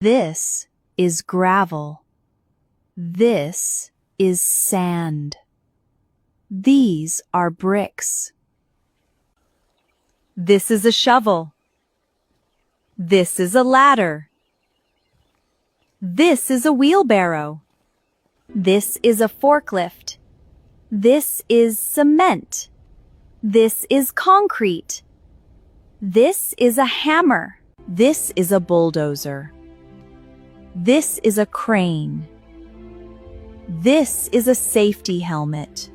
This is gravel. This is sand. These are bricks. This is a shovel. This is a ladder. This is a wheelbarrow. This is a forklift. This is cement. This is concrete. This is a hammer. This is a bulldozer. This is a crane. This is a safety helmet.